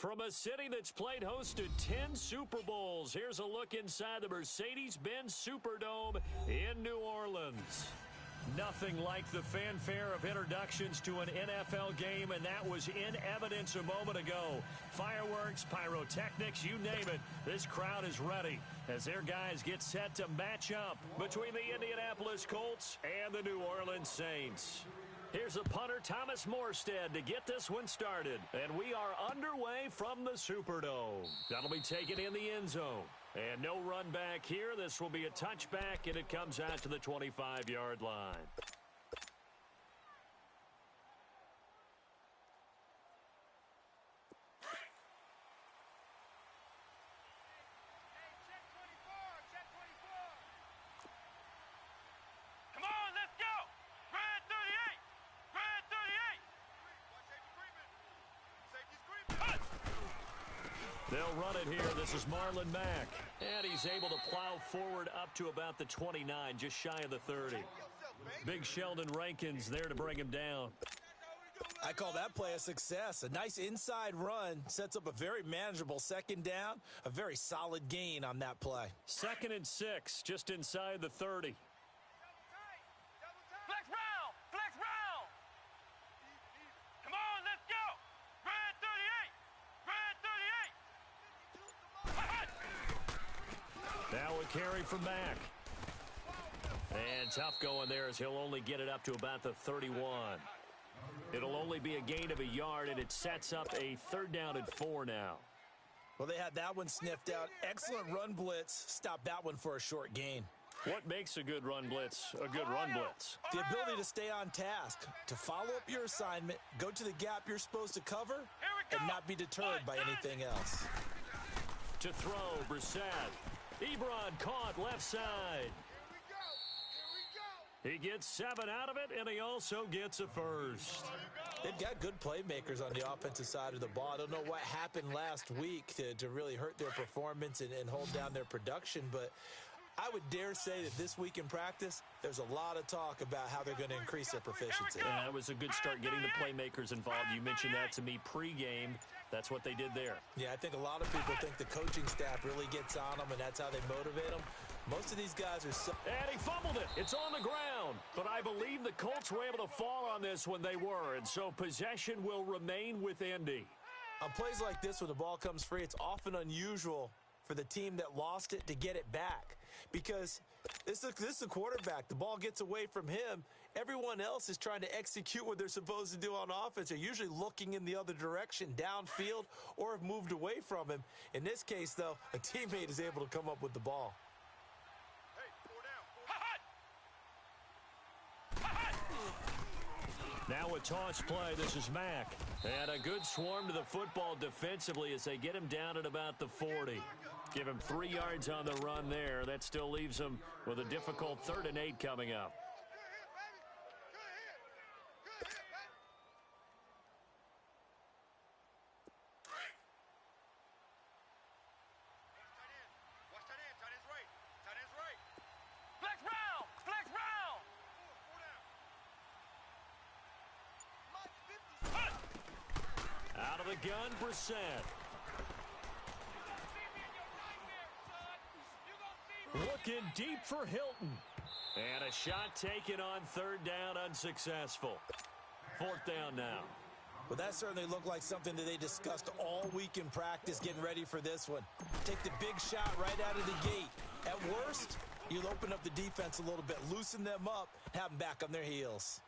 From a city that's played host to 10 Super Bowls, here's a look inside the Mercedes-Benz Superdome in New Orleans. Nothing like the fanfare of introductions to an NFL game, and that was in evidence a moment ago. Fireworks, pyrotechnics, you name it. This crowd is ready as their guys get set to match up between the Indianapolis Colts and the New Orleans Saints. Here's the punter, Thomas Morstead, to get this one started. And we are underway from the Superdome. That'll be taken in the end zone. And no run back here. This will be a touchback, and it comes out to the 25-yard line. They'll run it here. This is Marlon Mack. And he's able to plow forward up to about the 29, just shy of the 30. Big Sheldon Rankins there to bring him down. I call that play a success. A nice inside run sets up a very manageable second down. A very solid gain on that play. 2nd and 6, just inside the 30. Flex round! Flex round! Come on, let's go! Red 38! Red 38! Now a carry from Mack. And tough going there as he'll only get it up to about the 31. It'll only be a gain of a yard, and it sets up a 3rd down and 4 now. Well, they had that one sniffed out. Excellent run blitz. Stopped that one for a short gain. What makes a good run blitz a good run blitz? The ability to stay on task, to follow up your assignment, go to the gap you're supposed to cover, and not be deterred by anything else. To throw, Brissett. Ebron caught left side. He gets 7 out of it, and he also gets a first. They've got good playmakers on the offensive side of the ball. I don't know what happened last week to really hurt their performance and hold down their production, but I would dare say that this week in practice, there's a lot of talk about how they're going to increase their proficiency. Yeah, that was a good start getting the playmakers involved. You mentioned that to me pregame. That's what they did there. Yeah, I think a lot of people think the coaching staff really gets on them, and that's how they motivate them. Most of these guys are so... And he fumbled it. It's on the ground. But I believe the Colts were able to fall on this when they were, and so possession will remain with Indy. On plays like this, when the ball comes free, it's often unusual for the team that lost it to get it back, because this is a quarterback. The ball gets away from him. Everyone else is trying to execute what they're supposed to do on offense. They're usually looking in the other direction, downfield, or have moved away from him. In this case, though, a teammate is able to come up with the ball. Now a toss play. This is Mack. And a good swarm to the football defensively as they get him down at about the 40. Give him 3 yards on the run there. That still leaves him with a difficult 3rd and 8 coming up. Flex round! Flex round! Out of the gun, Brissett. Looking deep for Hilton. And a shot taken on 3rd down, unsuccessful. 4th down now. Well, that certainly looked like something that they discussed all week in practice getting ready for this one. Take the big shot right out of the gate. At worst, you'll open up the defense a little bit, loosen them up, have them back on their heels.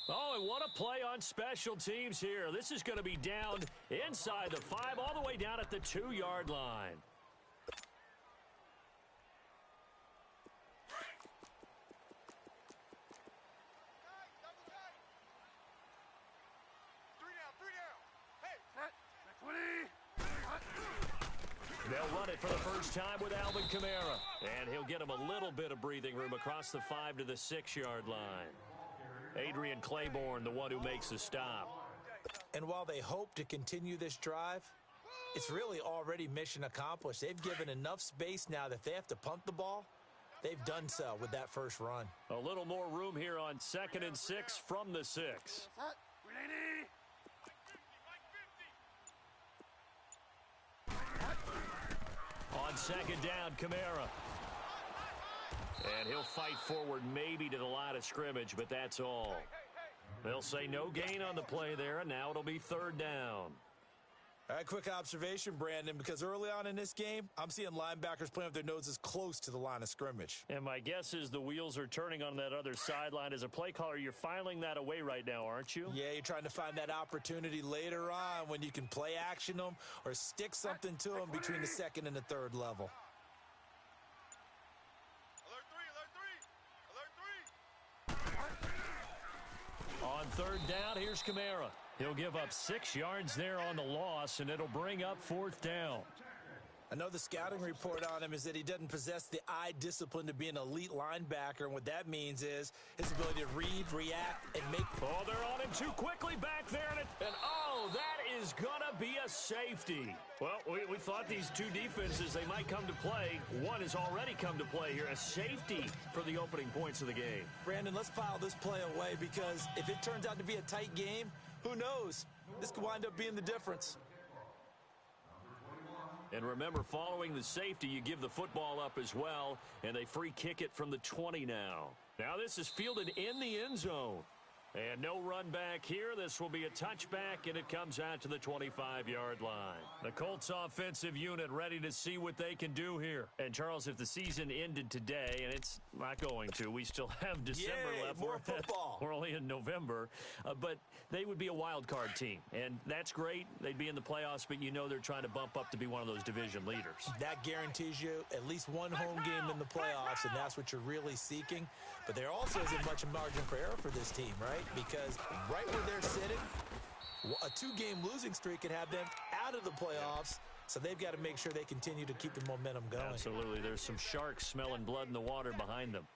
Oh, and what a play on special teams here. This is going to be down inside the 5, all the way down at the 2-yard line. They'll run it for the first time with Alvin Kamara. And he'll get him a little bit of breathing room across the 5 to the 6-yard line. Adrian Claiborne, the one who makes the stop. And while they hope to continue this drive, it's really already mission accomplished. They've given enough space now that they have to punt the ball. They've done so with that first run. A little more room here on 2nd and 6 from the 6. On second down, Kamara. And he'll fight forward maybe to the line of scrimmage, but that's all. They'll say no gain on the play there, and now it'll be third down. All right, quick observation, Brandon, because early on in this game, I'm seeing linebackers playing with their noses close to the line of scrimmage. And my guess is the wheels are turning on that other sideline. As a play caller, you're filing that away right now, aren't you? Yeah, you're trying to find that opportunity later on when you can play action them or stick something to them between the second and the third level. On third down, here's Kamara. He'll give up 6 yards there on the loss, and it'll bring up fourth down. I know the scouting report on him is that he doesn't possess the eye discipline to be an elite linebacker, and what that means is his ability to read, react, and make... Oh, they're on him too quickly back there, and oh, that is going to be a safety. Well, we thought these two defenses, they might come to play. One has already come to play here, a safety for the opening points of the game. Brandon, let's file this play away because if it turns out to be a tight game, who knows? This could wind up being the difference. And remember, following the safety, you give the football up as well, and they free kick it from the 20 now. Now this is fielded in the end zone. And no run back here. This will be a touchback, and it comes out to the 25-yard line. The Colts offensive unit ready to see what they can do here. And, Charles, if the season ended today, and it's not going to, we still have December left. More football. We're only in November. But they would be a wild card team, and that's great. They'd be in the playoffs, but you know they're trying to bump up to be one of those division leaders. That guarantees you at least one home game in the playoffs, and that's what you're really seeking. But there also isn't much margin for error for this team, right? Because right where they're sitting, a 2-game losing streak could have them out of the playoffs, so they've got to make sure they continue to keep the momentum going. Absolutely. There's some sharks smelling blood in the water behind them.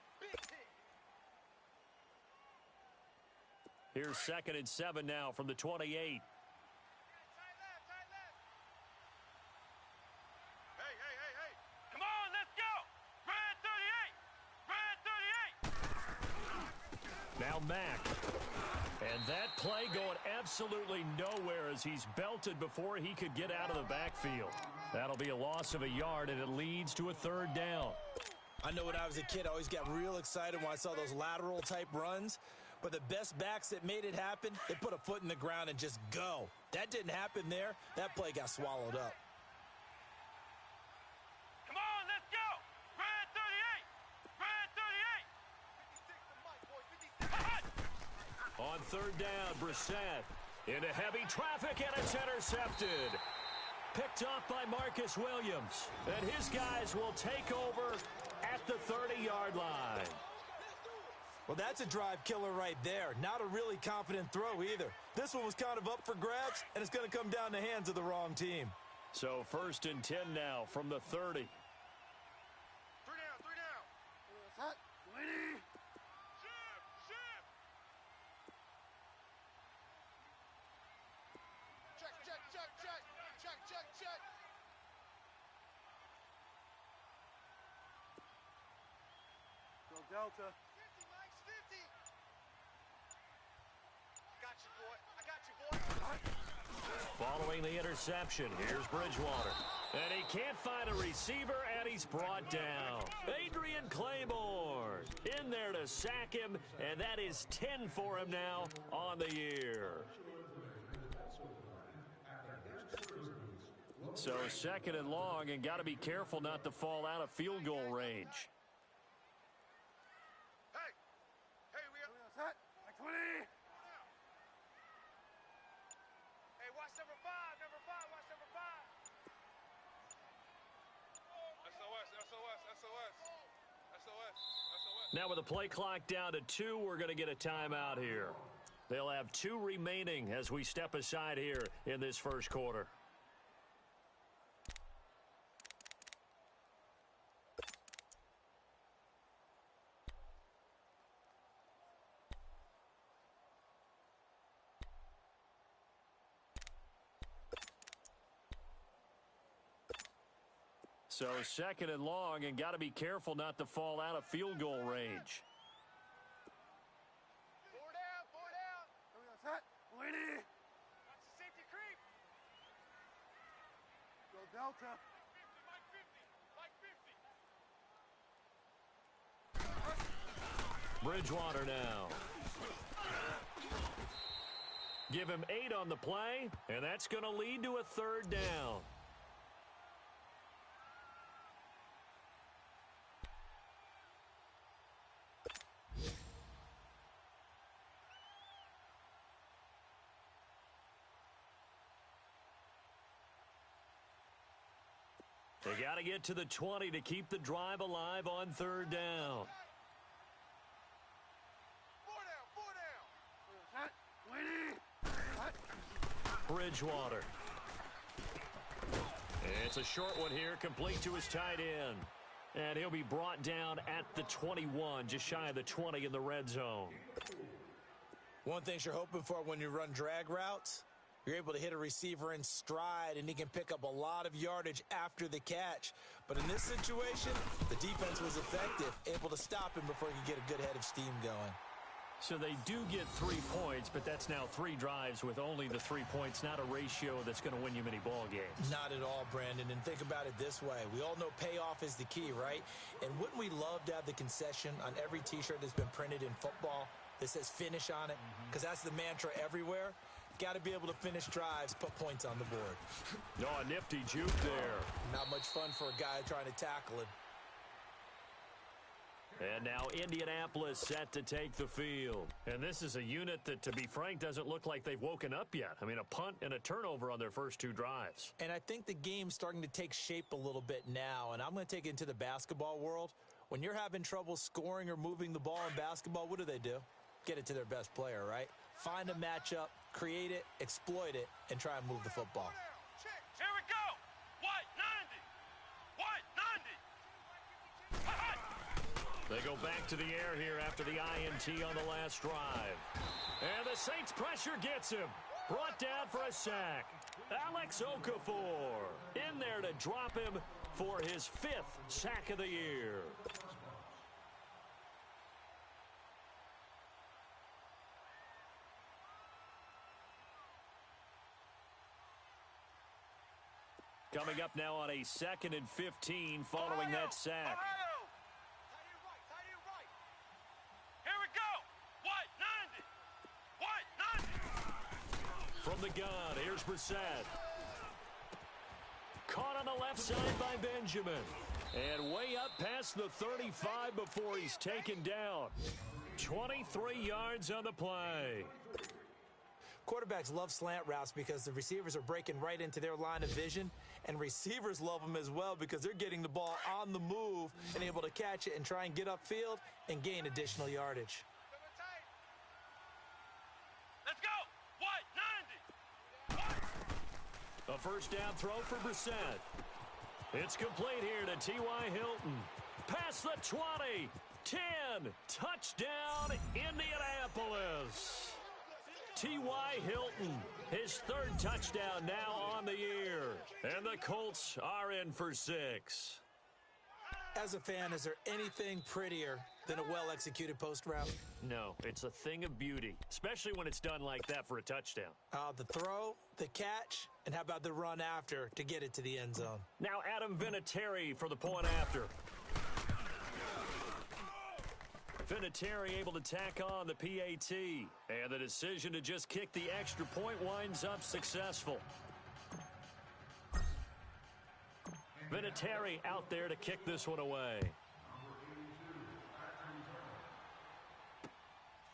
Here's 2nd and 7 now from the 28. Come on, let's go! Red 38! Red 38! Now Mack. And that play going absolutely nowhere as he's belted before he could get out of the backfield. That'll be a loss of a yard, and it leads to a third down. I know when I was a kid, I always got real excited when I saw those lateral-type runs. But the best backs that made it happen, they put a foot in the ground and just go. That didn't happen there. That play got swallowed up. Come on, let's go! Red 38! Red 38! On third down, Brissett into heavy traffic, and it's intercepted. Picked off by Marcus Williams. And his guys will take over at the 30-yard line. Well, that's a drive killer right there. Not a really confident throw either. This one was kind of up for grabs, and it's going to come down the hands of the wrong team. So 1st and 10 now from the 30. 3 down. Shift. Check. Go Delta. 50, Mike, 50. I got you, boy. Following the interception, here's Bridgewater. And he can't find a receiver, and he's brought down. Adrian Claiborne in there to sack him, and that is 10 for him now on the year. So 2nd and long, and got to be careful not to fall out of field goal range. Hey, we are. Hot. Like 20. Hey, watch number 5. Watch number 5. SOS. Now with the play clock down to 2, we're going to get a timeout here. They'll have 2 remaining as we step aside here in this first quarter. So 2nd and long, and got to be careful not to fall out of field goal range. 4 down. Hot. 20. Watch the safety creep. Go Delta. Mike 50. Bridgewater now. Give him 8 on the play, and that's going to lead to a 3rd down. They got to get to the 20 to keep the drive alive on 3rd down. 4 down. Bridgewater. It's a short one here, complete to his tight end. And he'll be brought down at the 21, just shy of the 20 in the red zone. One thing you're hoping for when you run drag routes, you're able to hit a receiver in stride, and he can pick up a lot of yardage after the catch. But in this situation, the defense was effective, able to stop him before he could get a good head of steam going. So they do get 3 points, but that's now 3 drives with only the 3 points, not a ratio that's going to win you many ball games. Not at all, Brandon. And think about it this way. We all know payoff is the key, right? And wouldn't we love to have the concession on every T-shirt that's been printed in football that says finish on it? Because that's the mantra everywhere. Got to be able to finish drives, put points on the board. No, a nifty juke there. Not much fun for a guy trying to tackle him. And now Indianapolis set to take the field. And this is a unit that, to be frank, doesn't look like they've woken up yet. I mean, a punt and a turnover on their first 2 drives. And I think the game's starting to take shape a little bit now. And I'm going to take it into the basketball world. When you're having trouble scoring or moving the ball in basketball, what do? Get it to their best player, right? Find a matchup, create it, exploit it, and try and move the football. Here we go. White 90. White 90. They go back to the air here after the INT on the last drive. And the Saints pressure gets him. Brought down for a sack. Alex Okafor in there to drop him for his 5th sack of the year. Coming up now on a 2nd and 15 following that sack. Here we go. White 90. From the gun, here's Brissett. Caught on the left side by Benjamin. And way up past the 35 before he's taken down. 23 yards on the play. Quarterbacks love slant routes because the receivers are breaking right into their line of vision, and receivers love them as well because they're getting the ball on the move and able to catch it and try and get upfield and gain additional yardage. Let's go. White 90. A first down throw for Brissett. It's complete here to T.Y. Hilton. Past the 20. 10. Touchdown, Indianapolis. T.Y. Hilton, his 3rd touchdown now on the year. And the Colts are in for 6. As a fan, is there anything prettier than a well-executed post route? No, it's a thing of beauty, especially when it's done like that for a touchdown. The throw, the catch, and how about the run after to get it to the end zone? Now Adam Vinatieri for the point after. Vinatieri able to tack on the PAT. And the decision to just kick the extra point winds up successful. Vinatieri out there to kick this one away.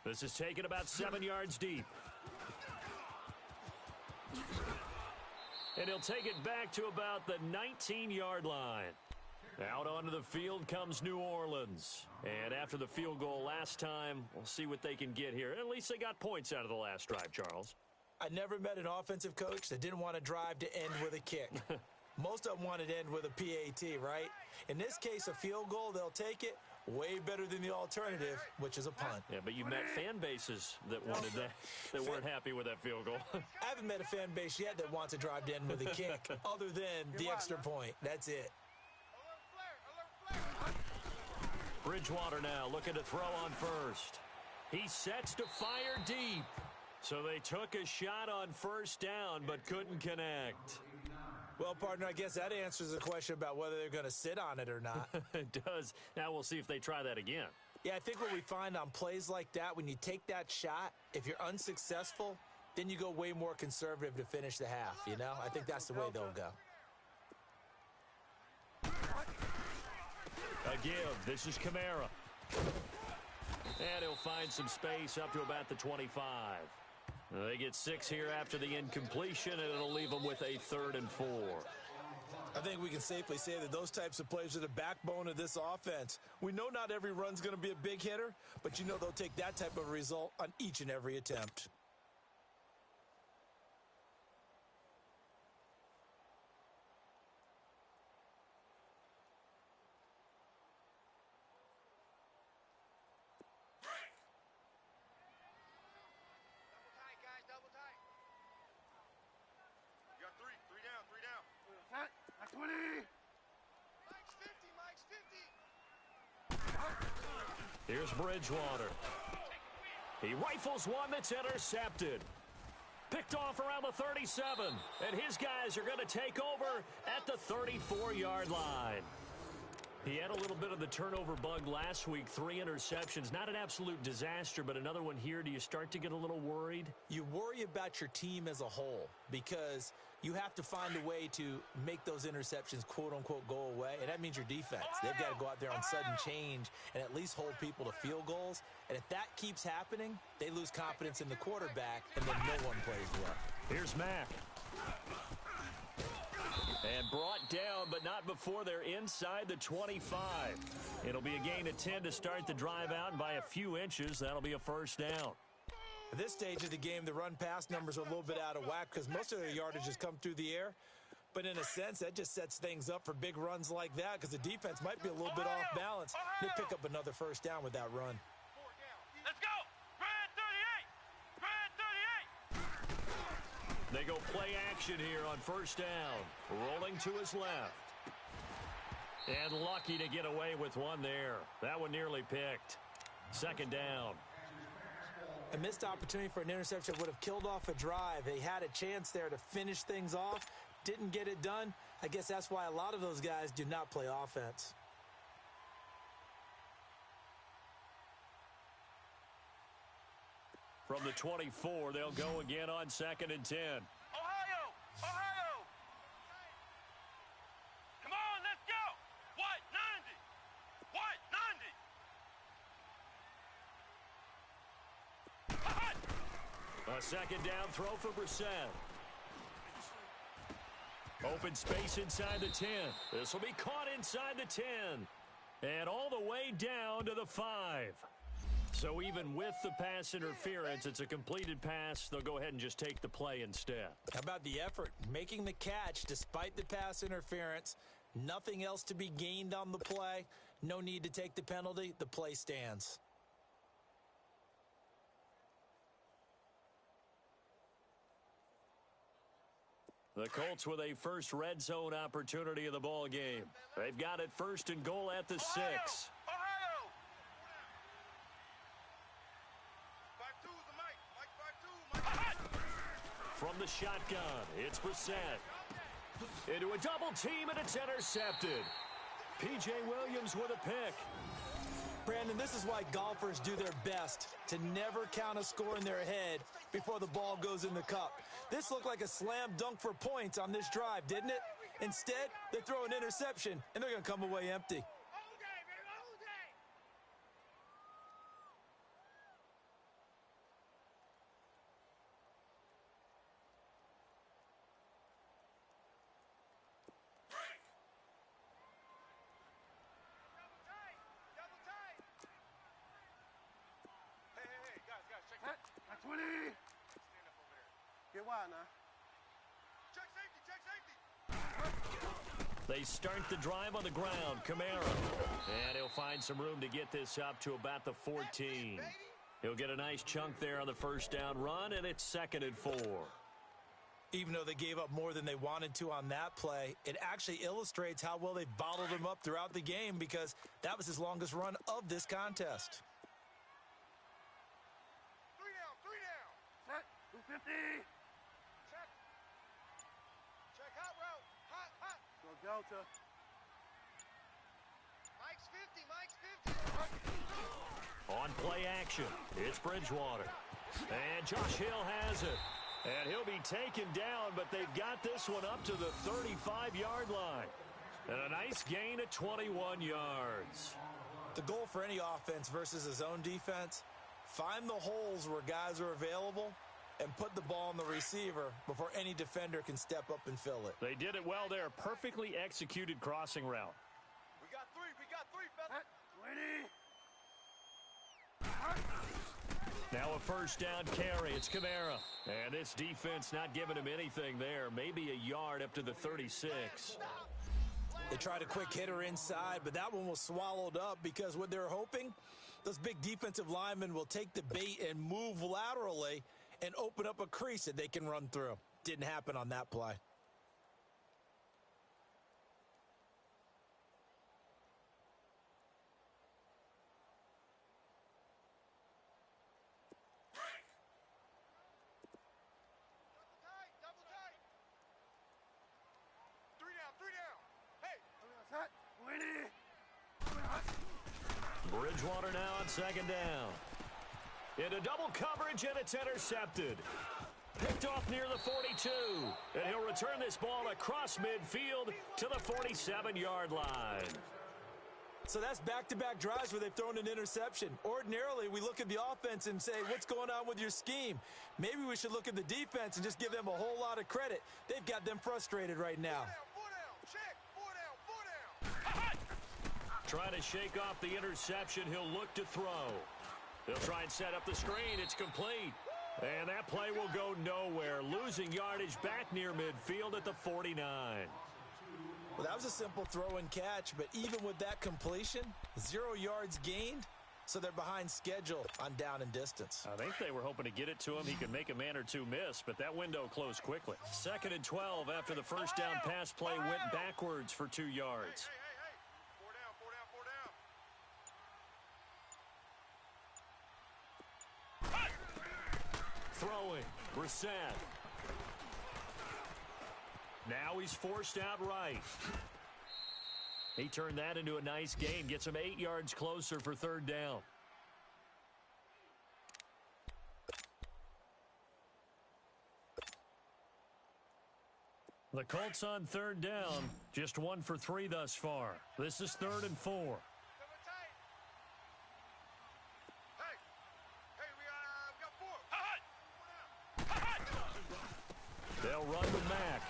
This is taken about 7 yards deep. And he'll take it back to about the 19-yard line. Out onto the field comes New Orleans. And after the field goal last time, we'll see what they can get here. At least they got points out of the last drive, Charles. I never met an offensive coach that didn't want to drive to end with a kick. Most of them wanted to end with a PAT, right? In this case, a field goal, they'll take it. Way better than the alternative, which is a punt. Yeah, but you met fan bases that wanted that, that weren't happy with that field goal. I haven't met a fan base yet that wants to drive to end with a kick, other than the extra point. That's it. Bridgewater now looking to throw on first. He sets to fire deep. So they took a shot on first down, but couldn't connect. Well, partner, I guess that answers the question about whether they're going to sit on it or not. It does. Now we'll see if they try that again. Yeah, I think what we find on plays like that, when you take that shot, if you're unsuccessful, then you go way more conservative to finish the half, you know? I think that's the way they'll go. A give. This is Kamara. And he'll find some space up to about the 25. They get 6 here after the incompletion, and it'll leave them with a 3rd and 4. I think we can safely say that those types of plays are the backbone of this offense. We know not every run's going to be a big hitter, but you know they'll take that type of result on each and every attempt. You got three down, three down. Set. That's 20. Mike's 50, Mike's 50. Here's Bridgewater. He rifles one that's intercepted. Picked off around the 37. And his guys are going to take over at the 34-yard line. He had a little bit of the turnover bug last week, 3 interceptions. Not an absolute disaster, but another one here. Do you start to get a little worried? You worry about your team as a whole because you have to find a way to make those interceptions, quote-unquote, go away, and that means your defense. They've got to go out there on sudden change and at least hold people to field goals. And if that keeps happening, they lose confidence in the quarterback, and then no one plays well. Here's Mack. And brought down, but not before they're inside the 25. It'll be a gain of 10 to start the drive out, and by a few inches, that'll be a first down. At this stage of the game, the run-pass numbers are a little bit out of whack because most of their yardage has come through the air. But in a sense, that just sets things up for big runs like that because the defense might be a little bit off balance. They pick up another first down with that run. Let's go. Red 38. Red 38. They go play action here on first down. Rolling to his left. And lucky to get away with one there. That one nearly picked. Second down. A missed opportunity for an interception would have killed off a drive. They had a chance there to finish things off. Didn't get it done. I guess that's why a lot of those guys do not play offense. From the 24, they'll go again on 2nd and 10. Ohio. Ohio. Come on, let's go. What? 90. What? 90. A second down throw for Brissett. Open space inside the 10. This will be caught inside the 10. And all the way down to the 5. So even with the pass interference, it's a completed pass. They'll go ahead and just take the play instead. How about the effort? Making the catch despite the pass interference. Nothing else to be gained on the play. No need to take the penalty. The play stands. The Colts with a first red zone opportunity of the ball game. They've got it 1st and goal at the 6. Ohio. 5-2's the Mike. Mike 5-2. Mike. From the shotgun, it's Brissett. Into a double team, and it's intercepted. P.J. Williams with a pick. Brandon, this is why golfers do their best to never count a score in their head before the ball goes in the cup. This looked like a slam dunk for points on this drive, didn't it? Instead, they throw an interception, and they're going to come away empty. Set. That's 20. Get wide now. Check safety, check safety. They start the drive on the ground. Kamara. And he'll find some room to get this up to about the 14. He'll get a nice chunk there on the first down run, and it's 2nd and 4. Even though they gave up more than they wanted to on that play, it actually illustrates how well they've bottled him up throughout the game because that was his longest run of this contest. 3 down, 3 down. Set. 250. Check. Check hot route. Hot, hot. Go Delta. Mike's 50, Mike's 50. On play action, it's Bridgewater. And Josh Hill has it. And he'll be taken down, but they've got this one up to the 35-yard line. And a nice gain of 21 yards. The goal for any offense versus his own defense, find the holes where guys are available and put the ball on the receiver before any defender can step up and fill it. They did it well there. Perfectly executed crossing route. We got three, fella. 20. Now a first down carry. It's Kamara. And this defense not giving him anything there. Maybe a yard up to the 36. They tried a quick hitter inside, but that one was swallowed up because what they're hoping, those big defensive linemen will take the bait and move laterally and open up a crease that they can run through. Didn't happen on that play. Double tight. Three down. Hey. 20. Bridgewater now on second down. Into double coverage, and it's intercepted. Picked off near the 42. And he'll return this ball across midfield to the 47-yard line. So that's back-to-back drives where they've thrown an interception. Ordinarily, we look at the offense and say, what's going on with your scheme? Maybe we should look at the defense and just give them a whole lot of credit. They've got them frustrated right now. Four down. Check. Four down. Trying to shake off the interception. He'll look to throw. They'll try and set up the screen. It's complete. And that play will go nowhere. Losing yardage back near midfield at the 49. Well, that was a simple throw and catch, but even with that completion, 0 yards gained, so they're behind schedule on down and distance. I think they were hoping to get it to him. He could make a man or two miss, but that window closed quickly. 2nd and 12 after the first down pass play went backwards for 2 yards. Hey. Four down. Throwing, Brissett. Now he's forced out right. He turned that into a nice gain. Gets him 8 yards closer for 3rd down. The Colts on 3rd down. Just 1 for 3 thus far. This is 3rd and 4. Double tight. Hey, we got 4. They'll run the Mac.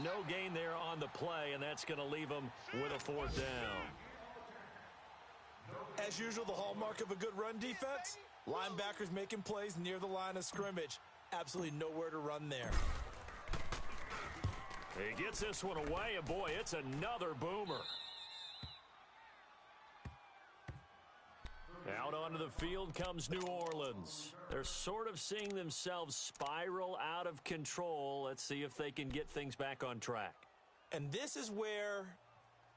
No gain there on the play, and that's going to leave them with a 4th down. As usual, the hallmark of a good run defense, linebackers making plays near the line of scrimmage. Absolutely nowhere to run there. He gets this one away, and boy, it's another boomer. Out onto the field comes New Orleans. They're sort of seeing themselves spiral out of control. Let's see if they can get things back on track. And this is where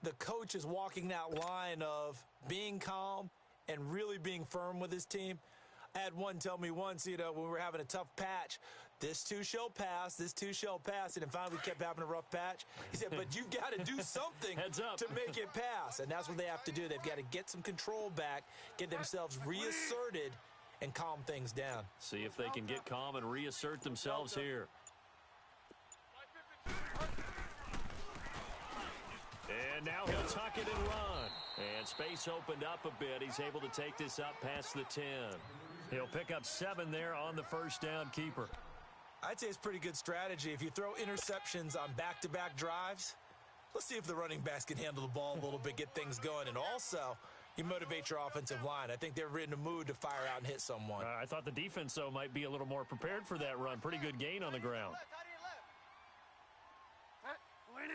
the coach is walking that line of being calm and really being firm with his team. I had one tell me once, when we were having a tough patch, this too shall pass, this too shall pass, and then finally we kept having a rough patch. He said, but you've got to do something Heads up. to make it pass, and that's what they have to do. They've got to get some control back, get themselves reasserted, and calm things down. See if they can get calm and reassert themselves here. And now he'll tuck it and run. And space opened up a bit. He's able to take this up past the 10. He'll pick up 7 there on the first down keeper. I'd say it's pretty good strategy. If you throw interceptions on back-to-back drives, let's see if the running backs can handle the ball a little bit, get things going. And also, you motivate your offensive line. I think they're in a mood to fire out and hit someone. I thought the defense, though, might be a little more prepared for that run. Pretty good gain on the ground. Left, how do you left? 20.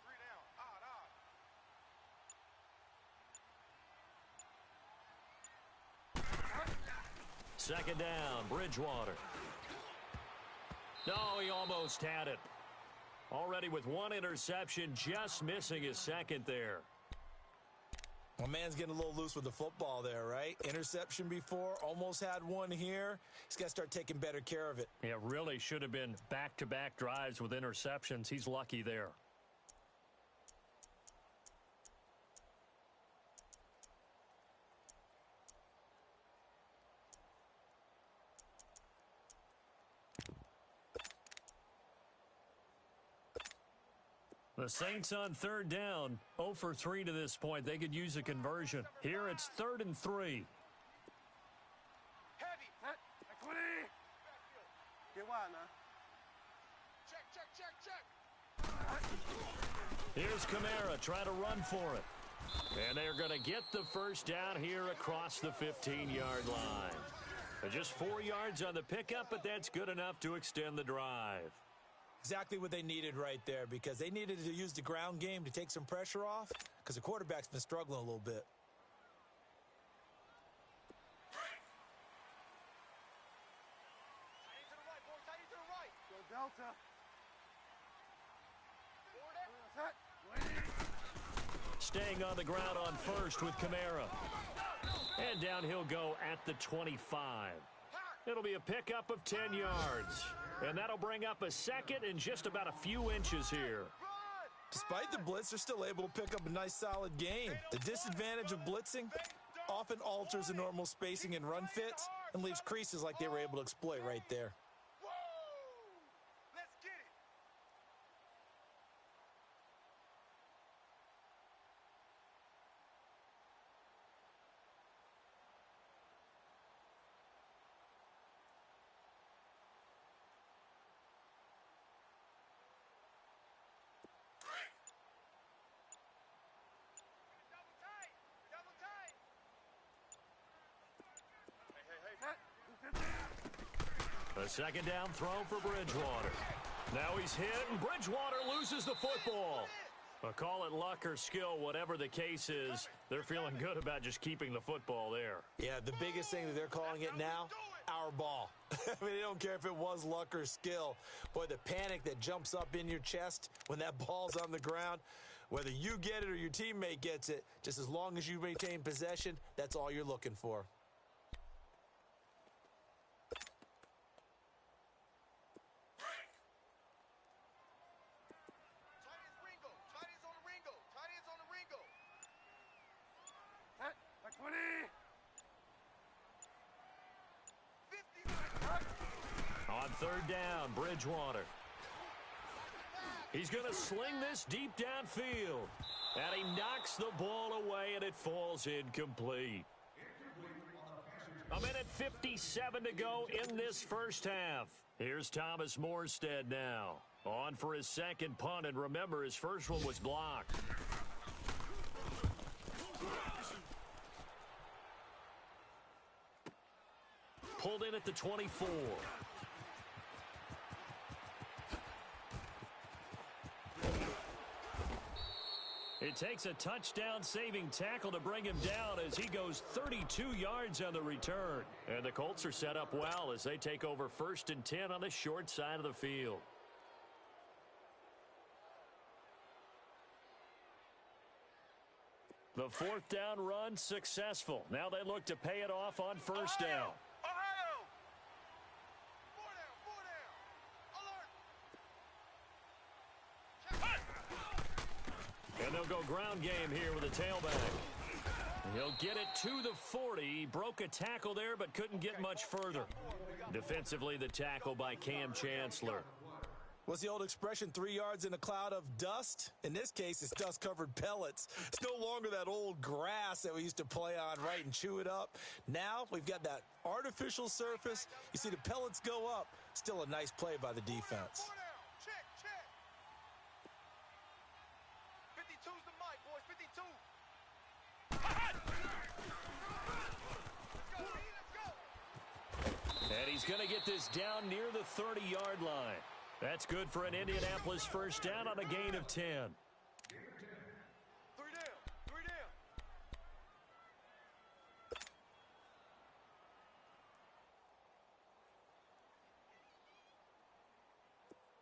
Three down. Odd. Second down, Bridgewater. No, he almost had it. Already with 1 interception, just missing his 2nd there. Well, man's getting a little loose with the football there, right? Interception before, almost had 1 here. He's got to start taking better care of it. Yeah, really should have been back-to-back drives with interceptions. He's lucky there. The Saints on third down, 0 for 3 to this point. They could use a conversion. Here it's 3rd and 3. Heavy. Set. Back 20. Get wide now. Check. Here's Kamara trying to run for it. And they're going to get the first down here across the 15-yard line. Just 4 yards on the pickup, but that's good enough to extend the drive. Exactly what they needed right there, because they needed to use the ground game to take some pressure off, because the quarterback's been struggling a little bit. Tight to the right. Go Delta. Set. Waiting. Staying on the ground on first with Kamara. And down he'll go at the 25. It'll be a pickup of 10 yards. And that'll bring up a second and just about a few inches here. Despite the blitz, they're still able to pick up a nice, solid gain. The disadvantage of blitzing often alters the normal spacing and run fits and leaves creases like they were able to exploit right there. Let's get it. Double tight. Hey. A second down throw for Bridgewater. Now he's hit, and Bridgewater loses the football. Call it luck or skill, whatever the case is. They're feeling good about just keeping the football there. Yeah, the biggest thing that they're calling it now, our ball. I mean, they don't care if it was luck or skill. Boy, the panic that jumps up in your chest when that ball's on the ground, whether you get it or your teammate gets it, just as long as you maintain possession, that's all you're looking for. Set. Back 20. 50. On third down, Bridgewater. He's going to sling this deep downfield. And he knocks the ball away, and it falls incomplete. A minute 57 to go in this first half. Here's Thomas Morstead now. On for his second punt, and remember, his first one was blocked. Pulled in at the 24. It takes a touchdown-saving tackle to bring him down as he goes 32 yards on the return. And the Colts are set up well as they take over 1st and 10 on the short side of the field. The 4th down run successful. Now they look to pay it off on 1st down. Ohio. 4 down. Alert. And they'll go ground game here with a tailback. He'll get it to the 40. He broke a tackle there but couldn't get much further. Defensively, the tackle by Cam Chancellor. What's the old expression, 3 yards in a cloud of dust? In this case, it's dust-covered pellets. It's no longer that old grass that we used to play on, right, and chew it up. Now we've got that artificial surface. You see the pellets go up. Still a nice play by the defense. 4 down. Check. 52's the mic, boys. 52. Let's go. And he's going to get this down near the 30-yard line. That's good for an Indianapolis first down on a gain of 10. 3 down. 3 down.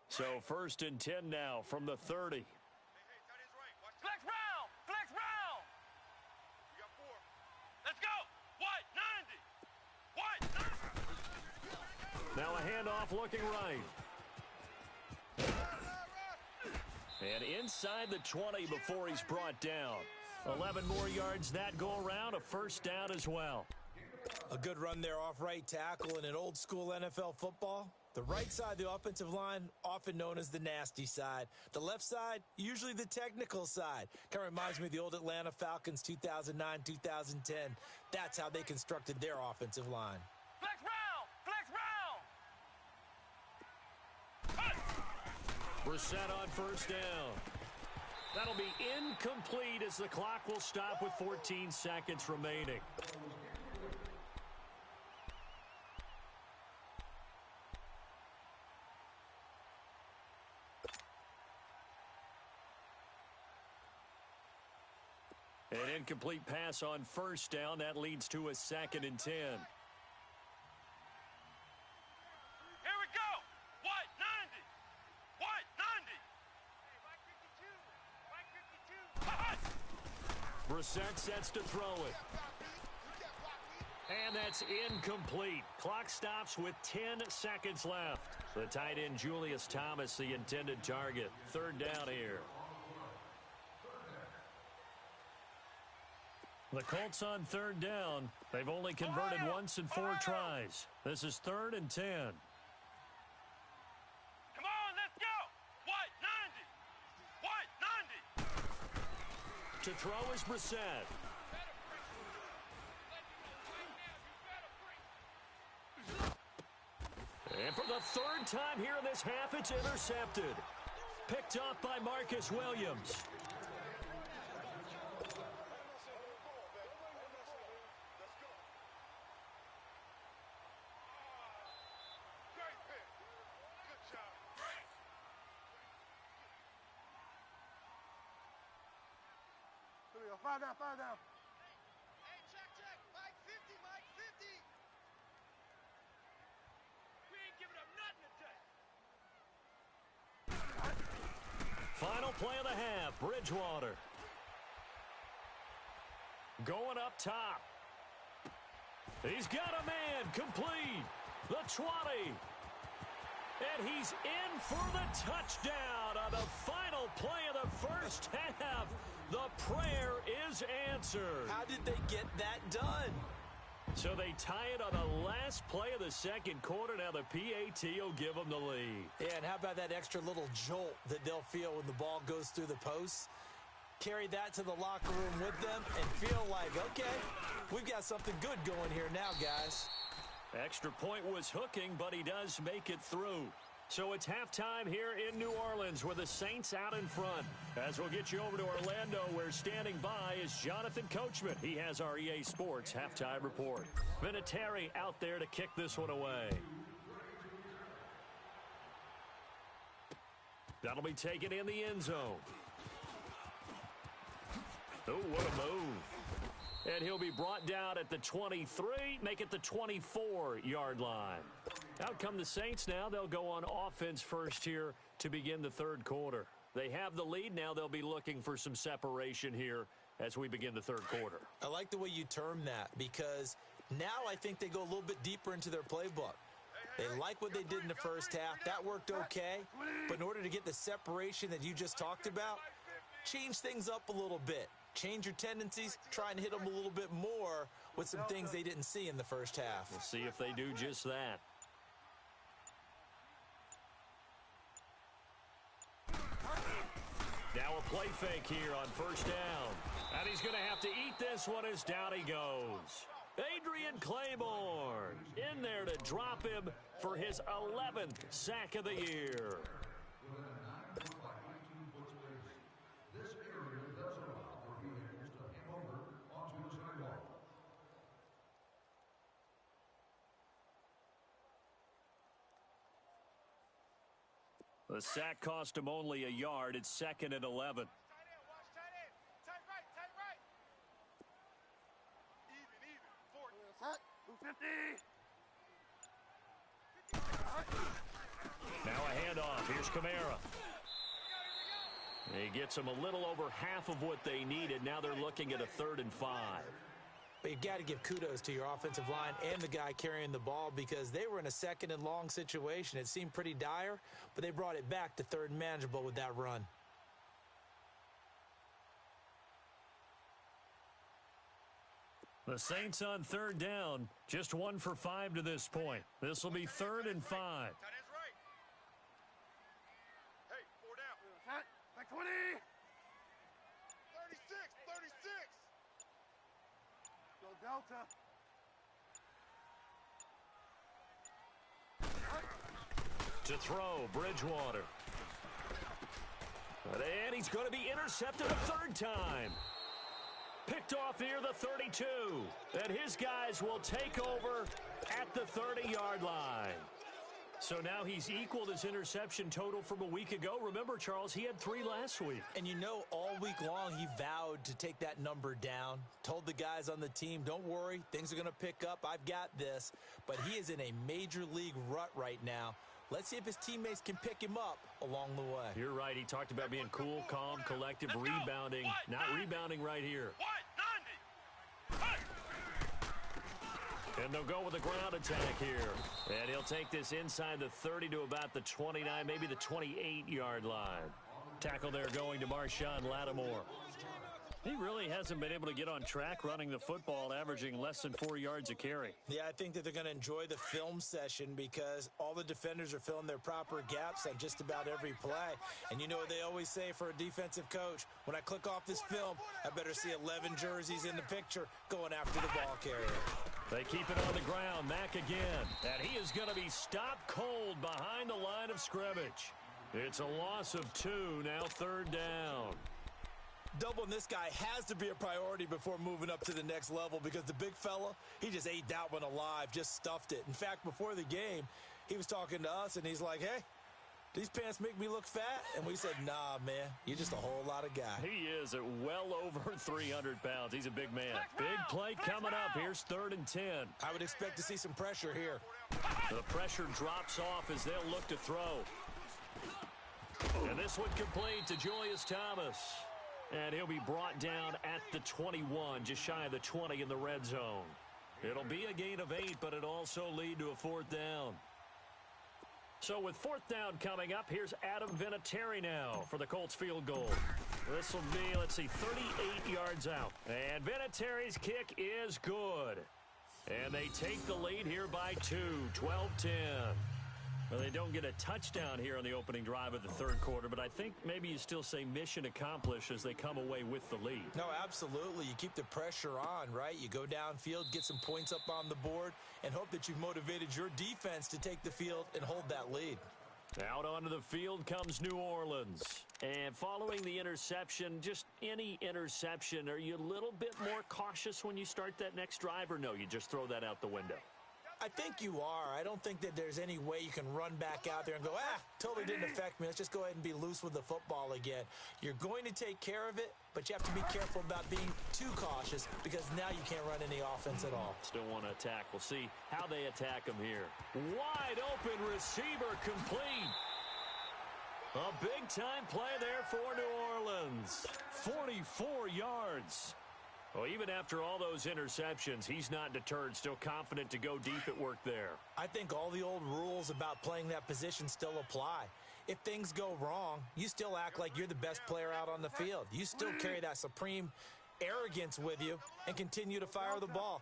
So 1st and 10 now from the 30. Hey, tight ends right. Watch. Flex round. We got 4. Let's go. White, 90. Now a handoff looking right. And inside the 20 before he's brought down. 11 more yards that go around, a first down as well. A good run there off right tackle in an old school NFL football. The right side of the offensive line, often known as the nasty side. The left side, usually the technical side. Kind of reminds me of the old Atlanta Falcons 2009, 2010. That's how they constructed their offensive line. Flex round! Flex round! Brissett on first down. That'll be incomplete as the clock will stop with 14 seconds remaining. An incomplete pass on first down. That leads to a 2nd and 10. Here we go! White 90! White 90! Brissett sets to throw it. And that's incomplete. Clock stops with 10 seconds left. The tight end Julius Thomas, the intended target. 3rd down here. The Colts on 3rd down. They've only converted once in 4 tries. This is 3rd and 10. Come on, let's go! White 90! White 90! To throw is Brissett. And for the 3rd time here in this half, it's intercepted. Picked off by Marcus Williams. Fire down. Hey, check. Mike 50, Mike 50. We ain't giving up nothing today. Final play of the half, Bridgewater. Going up top. He's got a man, complete. The 20. And he's in for the touchdown on the final play of the first half. The prayer is answered. How did they get that done? So they tie it on the last play of the 2nd quarter. Now the PAT will give them the lead. Yeah, and how about that extra little jolt that they'll feel when the ball goes through the posts? Carry that to the locker room with them and feel like, okay, we've got something good going here now, guys. Extra point was hooking, but he does make it through. So it's halftime here in New Orleans with the Saints out in front. As we'll get you over to Orlando, where standing by is Jonathan Coachman. He has our EA Sports halftime report. Vinatieri out there to kick this one away. That'll be taken in the end zone. Oh, what a move. And he'll be brought down at the 23, make it the 24-yard line. Out come the Saints now. They'll go on offense first here to begin the 3rd quarter. They have the lead. Now they'll be looking for some separation here as we begin the 3rd quarter. I like the way you term that because now I think they go a little bit deeper into their playbook. They like what they did in the first half. That worked okay. But in order to get the separation that you just talked about, change things up a little bit. Change your tendencies, try and hit them a little bit more with some things they didn't see in the first half. We'll see if they do just that. Now a play fake here on first down. And he's going to have to eat this one as down he goes. Adrian Claiborne in there to drop him for his 11th sack of the year. The sack cost him only a yard. It's 2nd and 11. Tight end, watch tight end. Tight right. Even. 40. Now a handoff. Here's Kamara. He gets them a little over half of what they needed. Now they're looking at a 3rd and 5. But you've got to give kudos to your offensive line and the guy carrying the ball because they were in a 2nd and long situation. It seemed pretty dire, but they brought it back to 3rd and manageable with that run. The Saints on 3rd down, just 1 for 5 to this point. This will be 3rd and 5. Tight ends 20. 36, 36. Go Delta. To throw, Bridgewater. And he's going to be intercepted a third time. Picked off near the 32. And his guys will take over at the 30-yard line. So now he's equaled his interception total from a week ago. Remember, Charles, he had 3 last week. And you know, all week long he vowed to take that number down. Told the guys on the team, don't worry, things are going to pick up. I've got this. But he is in a major league rut right now. Let's see if his teammates can pick him up along the way. You're right. He talked about being cool, calm, collective, rebounding. Not rebounding right here. And they'll go with a ground attack here. And he'll take this inside the 30 to about the 29, maybe the 28-yard line. Tackle there going to Marshawn Lattimore. He really hasn't been able to get on track running the football, averaging less than 4 yards a carry. Yeah, I think that they're going to enjoy the film session because all the defenders are filling their proper gaps on just about every play. And you know what they always say for a defensive coach? When I click off this film, I better see 11 jerseys in the picture going after the ball carrier. They keep it on the ground. Mack again. And he is going to be stopped cold behind the line of scrimmage. It's a loss of 2, now third down. Doubling this guy has to be a priority before moving up to the next level because the big fella, he just ate that one alive, just stuffed it. In fact, before the game, he was talking to us, and he's like, hey, these pants make me look fat? And we said, nah, man, you're just a whole lot of guy. He is at well over 300 pounds. He's a big man. Big play coming up. Here's 3rd and 10. I would expect to see some pressure here. The pressure drops off as they'll look to throw. And this one complete to Julius Thomas. And he'll be brought down at the 21, just shy of the 20 in the red zone. It'll be a gain of 8, but it'll also lead to a 4th down. So with 4th down coming up, here's Adam Vinatieri now for the Colts field goal. This will be, let's see, 38 yards out. And Vinatieri's kick is good. And they take the lead here by 2, 12-10. Well, they don't get a touchdown here on the opening drive of the 3rd quarter, but I think maybe you still say mission accomplished as they come away with the lead. No, absolutely. You keep the pressure on, right? You go downfield, get some points up on the board, and hope that you've motivated your defense to take the field and hold that lead. Out onto the field comes New Orleans. And following the interception, just any interception, are you a little bit more cautious when you start that next drive, or no, you just throw that out the window? I think you are. I don't think that there's any way you can run back out there and go, totally didn't affect me. Let's just go ahead and be loose with the football again. You're going to take care of it, but you have to be careful about being too cautious because now you can't run any offense at all. Still want to attack. We'll see how they attack him here. Wide open receiver complete. A big-time play there for New Orleans. 44 yards. Well, even after all those interceptions, he's not deterred, still confident to go deep at work there. I think all the old rules about playing that position still apply. If things go wrong, you still act like you're the best player out on the field. You still carry that supreme arrogance with you and continue to fire the ball.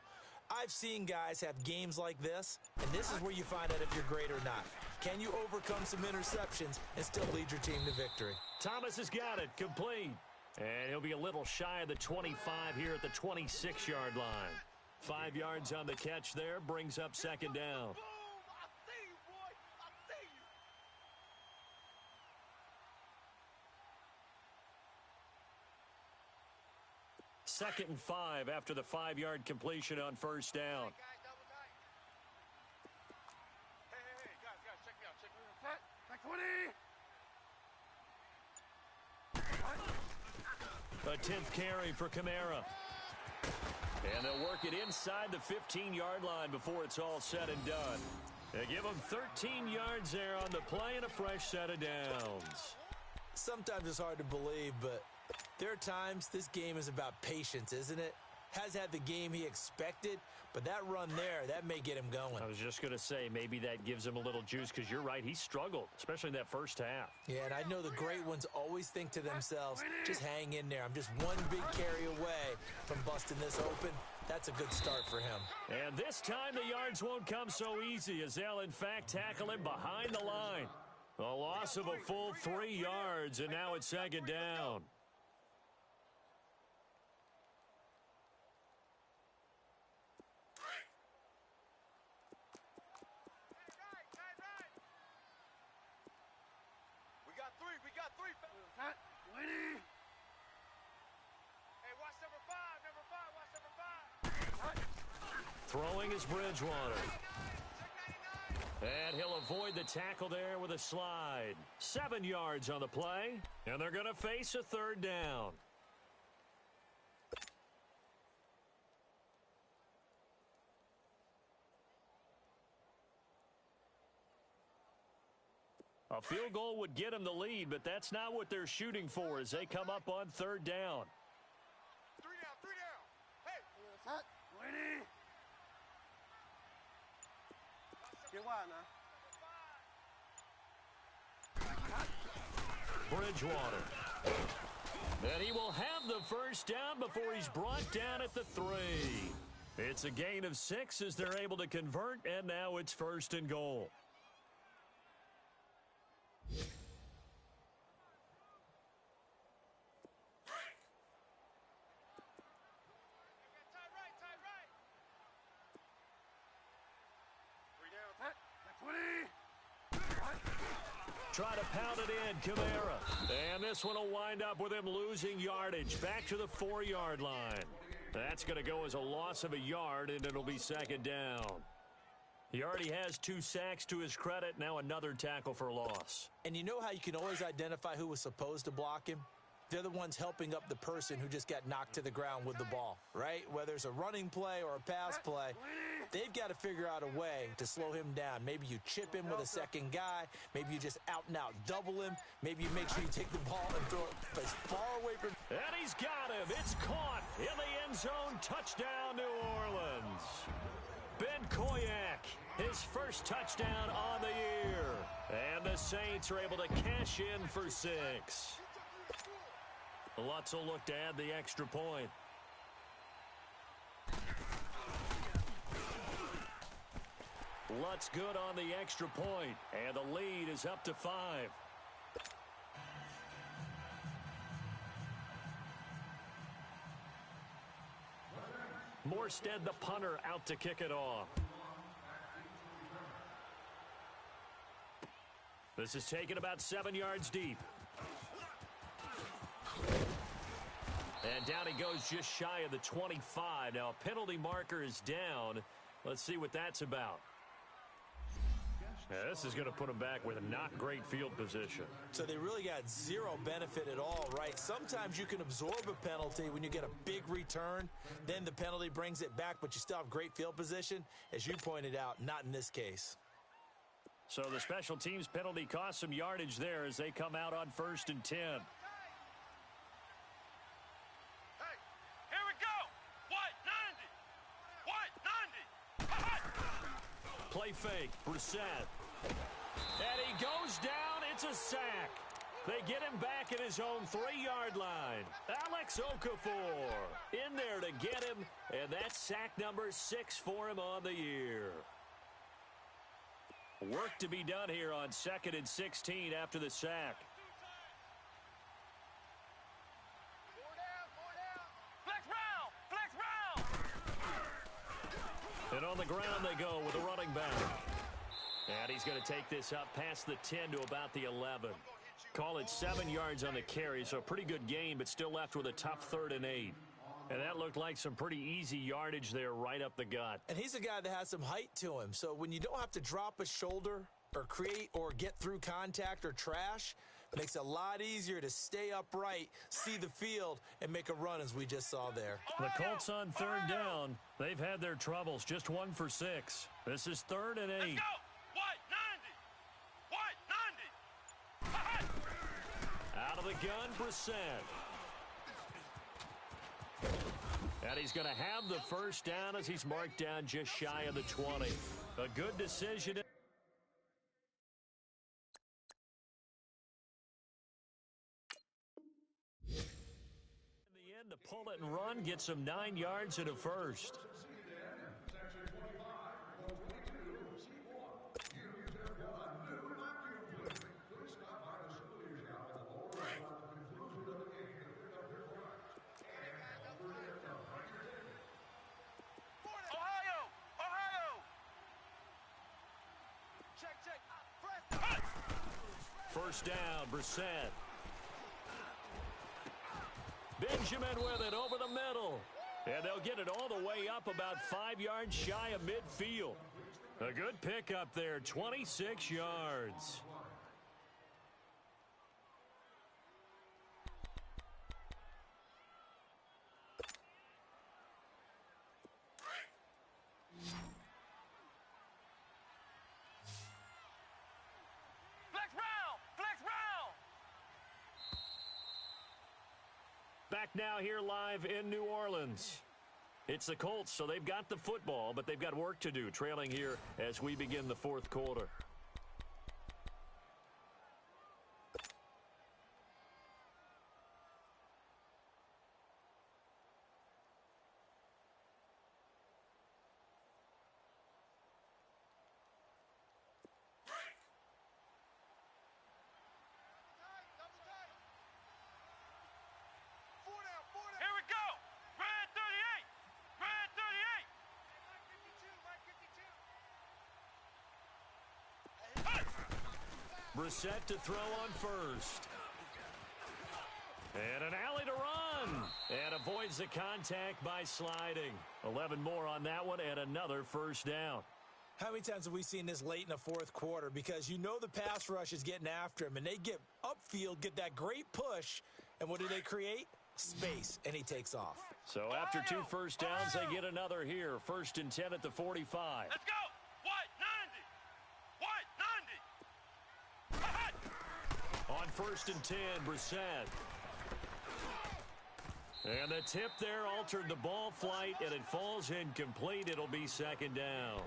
I've seen guys have games like this, and this is where you find out if you're great or not. Can you overcome some interceptions and still lead your team to victory? Thomas has got it, complete. And he'll be a little shy of the 25 here at the 26-yard line. 5 yards on the catch there, brings up 2nd down. Second and 5 after the 5-yard completion on 1st down. Hey, guys, check me out. Set. Back 20. A 10th carry for Kamara. And they'll work it inside the 15-yard line before it's all said and done. They give them 13 yards there on the play and a fresh set of downs. Sometimes it's hard to believe, but there are times this game is about patience, isn't it? Has had the game he expected, but that run there, that may get him going. I was just going to say, maybe that gives him a little juice because you're right, he struggled, especially in that first half. Yeah, and I know the great ones always think to themselves, just hang in there. I'm just one big carry away from busting this open. That's a good start for him. And this time the yards won't come so easy as they'll, in fact, tackle him behind the line. A loss of a full 3 yards, and now it's second down. We got three. Hot 20. Hey, watch number five, watch number 5. Throwing is Bridgewater. Check 99. And he'll avoid the tackle there with a slide. 7 yards on the play, and they're going to face a third down. A field goal would get them the lead, but that's not what they're shooting for as they come up on third down. 3 down. Hey. Hot 20. Get wide now. Bridgewater. And he will have the first down before he's brought down at the 3. It's a gain of 6 as they're able to convert, and now it's first and goal. Hot 20. Try to pound it in, Kamara. And this one will wind up with him losing yardage back to the 4-yard line. That's going to go as a loss of a yard, and it'll be second down. He already has 2 sacks to his credit, now another tackle for loss. And you know how you can always identify who was supposed to block him? They're the ones helping up the person who just got knocked to the ground with the ball, right? Whether it's a running play or a pass play, they've got to figure out a way to slow him down. Maybe you chip him with a second guy. Maybe you just out and out double him. Maybe you make sure you take the ball and throw it as far away from. And he's got him. It's caught in the end zone. Touchdown, New Orleans. Ben Koyak, his first touchdown on the year. And the Saints are able to cash in for 6. Lutz will look to add the extra point. Lutz good on the extra point, and the lead is up to 5. Morstead, the punter, out to kick it off. This is taken about 7 yards deep. And down he goes just shy of the 25. Now a penalty marker is down. Let's see what that's about. Yeah, this is going to put him back with a not great field position. So they really got zero benefit at all, right? Sometimes you can absorb a penalty when you get a big return. Then the penalty brings it back, but you still have great field position. As you pointed out, not in this case. So the special teams penalty cost some yardage there as they come out on 1st and 10. Play fake, Brissett. And he goes down. It's a sack. They get him back at his own 3-yard line. Alex Okafor in there to get him, and that's sack number 6 for him on the year. Work to be done here on 2nd and 16 after the sack. And on the ground they go with a running back. And he's going to take this up past the 10 to about the 11. Call it 7 yards on the carry, so a pretty good gain, but still left with a tough 3rd and 8. And that looked like some pretty easy yardage there right up the gut. And he's a guy that has some height to him, so when you don't have to drop a shoulder or create or get through contact or trash, makes it a lot easier to stay upright, see the field, and make a run as we just saw there. The Colts on 3rd down. They've had their troubles. Just 1 for 6. This is 3rd and 8. Let's go! White 90! Out of the gun, Brissett. And he's going to have the first down as he's marked down just shy of the 20. A good decision. To pull it and run, gets him 9 yards and a first. first down. Brissett. Benjamin with it over the middle. And they'll get it all the way up about 5 yards shy of midfield. A good pickup there, 26 yards. Back now here live in New Orleans. It's the Colts, so they've got the football, but they've got work to do, trailing here as we begin the fourth quarter. Brissett to throw on first. And an alley to run. And avoids the contact by sliding. 11 more on that one and another first down. How many times have we seen this late in the fourth quarter? Because you know the pass rush is getting after him, and they get upfield, get that great push, and what do they create? Space, and he takes off. So after 2 first downs, they get another here. 1st and 10 at the 45. Let's go. On 1st and 10, Brissett. And the tip there altered the ball flight, and it falls incomplete. It'll be 2nd down.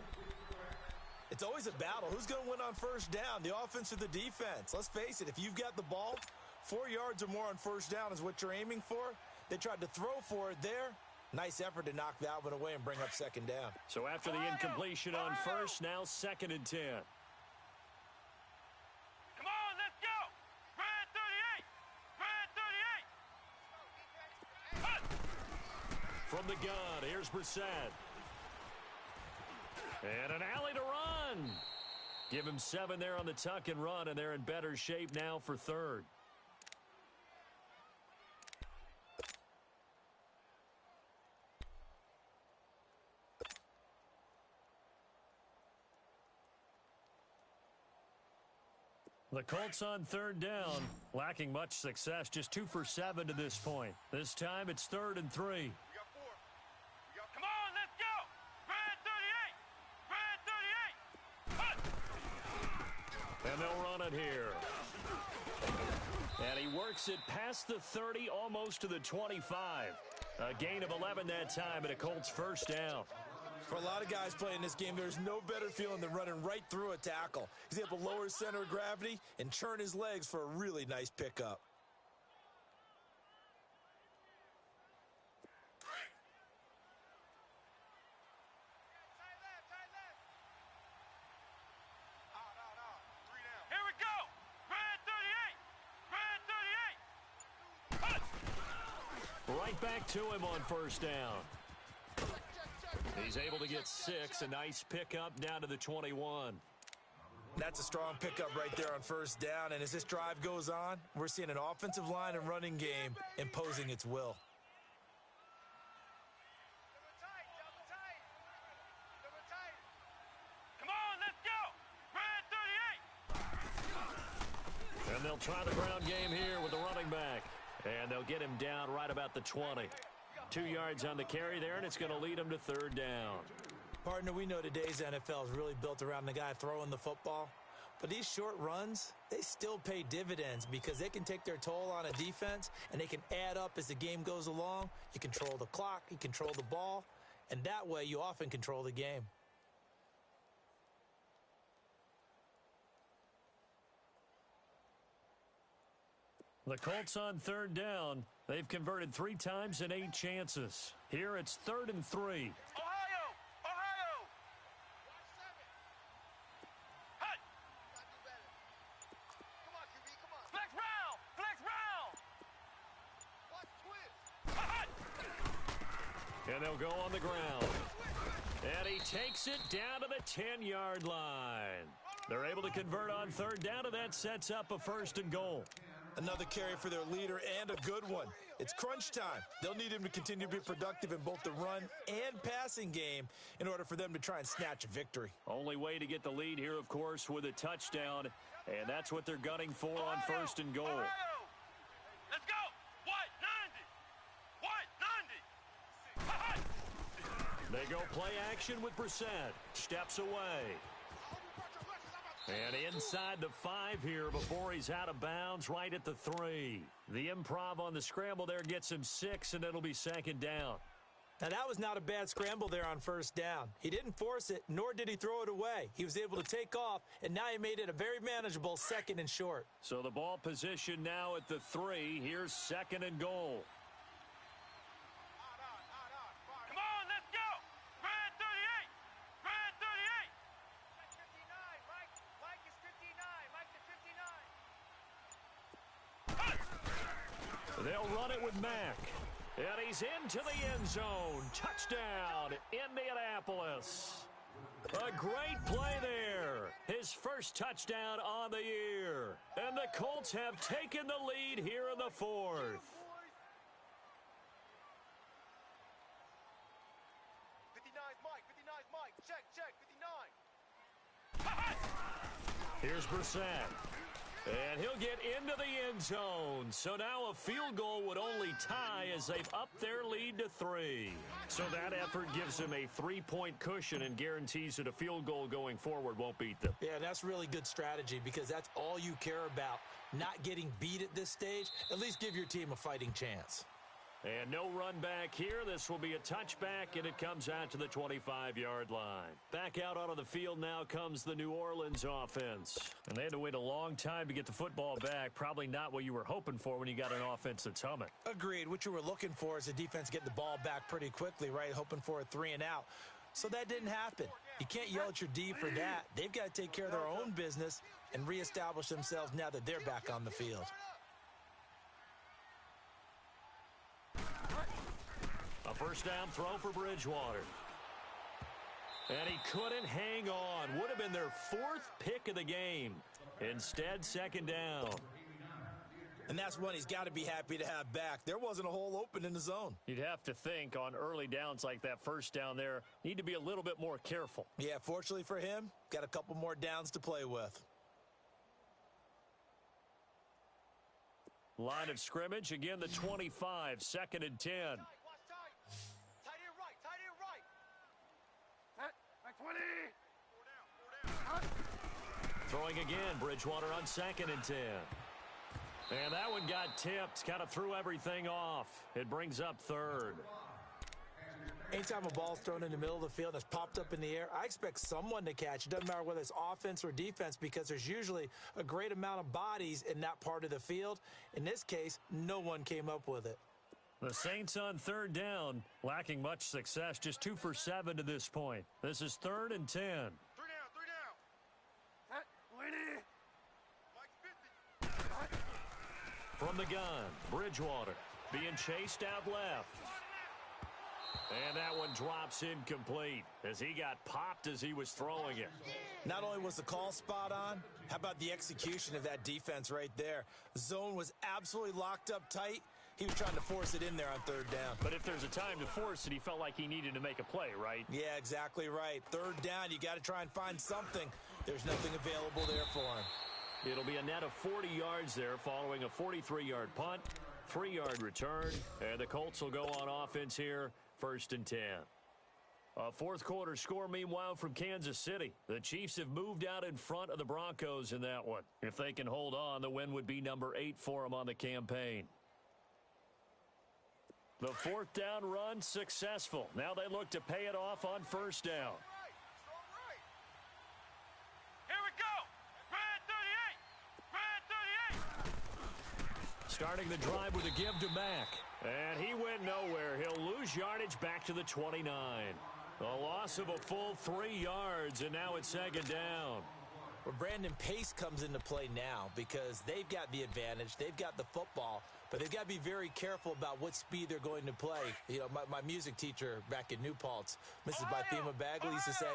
It's always a battle. Who's going to win on first down, the offense or the defense? Let's face it, if you've got the ball, 4 yards or more on first down is what you're aiming for. They tried to throw for it there. Nice effort to knock that one away and bring up 2nd down. So after the incompletion on first, now 2nd and 10. From the gun, here's Brissett. And an alley to run. Give him 7 there on the tuck and run, and they're in better shape now for 3rd. The Colts on 3rd down, lacking much success, just 2 for 7 to this point. This time it's 3rd and 3. Come on, let's go! Red 38! And they'll run it here. And he works it past the 30, almost to the 25. A gain of 11 that time, and a Colts first down. For a lot of guys playing this game, there's no better feeling than running right through a tackle. He's able to lower his center of gravity and churn his legs for a really nice pickup. Here we go! Red 38! Right back to him on first down. He's able to get 6. A nice pickup down to the 21. That's a strong pickup right there on first down. And as this drive goes on, we're seeing an offensive line and running game imposing its will. Come on, let's go! Red 38! And they'll try the ground game here with the running back. And they'll get him down right about the 20. 2 yards on the carry there, and it's going to lead him to 3rd down. Partner, we know today's NFL is really built around the guy throwing the football. But these short runs, they still pay dividends because they can take their toll on a defense, and they can add up as the game goes along. You control the clock, you control the ball, and that way you often control the game. The Colts on 3rd down. They've converted 3 times in 8 chances. Here it's 3rd and 3. Ohio! Hut! Come on, QB, come on. Flex round! Hut! And they'll go on the ground. And he takes it down to the 10-yard line. They're able to convert on third down, and that sets up a 1st and goal. Another carry for their leader, and a good one. It's crunch time. They'll need him to continue to be productive in both the run and passing game in order for them to try and snatch a victory. Only way to get the lead here, of course, with a touchdown, and that's what they're gunning for on 1st and goal. Let's go. White 90. They go play action with Brissett. Steps away. And inside the 5 here before he's out of bounds, right at the 3. The improv on the scramble there gets him 6, and it'll be 2nd down. Now, that was not a bad scramble there on 1st down. He didn't force it, nor did he throw it away. He was able to take off, and now he made it a very manageable 2nd and short. So the ball position now at the 3. Here's 2nd and goal. Come on, let's go. Red 38. Red 38. 59. Mike is 59. Mike to 59. They'll run it with Mack. And he's into the end zone. Touchdown, Indianapolis. A great play there. His first touchdown on the year. And the Colts have taken the lead here in the 4th. 59's Mike. 59's Mike. Check. 59. Here's Brissett. And he'll get into the end zone. So now a field goal would only tie as they've upped their lead to 3. So that effort gives them a 3-point cushion and guarantees that a field goal going forward won't beat them. Yeah, that's really good strategy because that's all you care about. Not getting beat at this stage. At least give your team a fighting chance. And no run back here. This will be a touchback, and it comes out to the 25-yard line. Back out onto the field now comes the New Orleans offense. And they had to wait a long time to get the football back. Probably not what you were hoping for when you got an offense that's humming. Agreed. What you were looking for is the defense getting the ball back pretty quickly, right? Hoping for a 3 and out. So that didn't happen. You can't yell at your D for that. They've got to take care of their own business and reestablish themselves now that they're back on the field. A 1st down throw for Bridgewater. And he couldn't hang on. Would have been their 4th pick of the game. Instead, 2nd down. And that's one he's got to be happy to have back. There wasn't a hole open in the zone. You'd have to think on early downs like that 1st down there, need to be a little bit more careful. Yeah, fortunately for him, got a couple more downs to play with. Line of scrimmage, again the 25, 2nd and 10. Watch tight. Tight end right. Set. Back 20. Throwing again, Bridgewater on 2nd and 10. And that one got tipped, kind of threw everything off. It brings up 3rd. Anytime a ball's thrown in the middle of the field that's popped up in the air, I expect someone to catch. It doesn't matter whether it's offense or defense because there's usually a great amount of bodies in that part of the field. In this case, no one came up with it. The Saints on 3rd down, lacking much success, just 2 for 7 to this point. This is 3rd and 10. 3 down. Set. 20. Mike's 50. From the gun, Bridgewater being chased out left. And that one drops incomplete as he got popped as he was throwing it. Not only was the call spot on, how about the execution of that defense right there? Zone was absolutely locked up tight. He was trying to force it in there on 3rd down. But if there's a time to force it, he felt like he needed to make a play, right? Yeah, exactly right. 3rd down, you got to try and find something. There's nothing available there for him. It'll be a net of 40 yards there following a 43-yard punt, 3-yard return, and the Colts will go on offense here, 1st and 10. A 4th quarter score, meanwhile, from Kansas City. The Chiefs have moved out in front of the Broncos in that one. If they can hold on, the win would be number 8 for them on the campaign. The 4th down run successful. Now they look to pay it off on 1st down. Here we go. Red 38. Red 38. Starting the drive with a give to Mack. And he went nowhere. He'll lose yardage back to the 29. A loss of a full 3 yards, and now it's 2nd down. Well, Brandon, pace comes into play now because they've got the advantage. They've got the football, but they've got to be very careful about what speed they're going to play. You know, my music teacher back in New Paltz, Mrs. Bythema Bagley, used to say,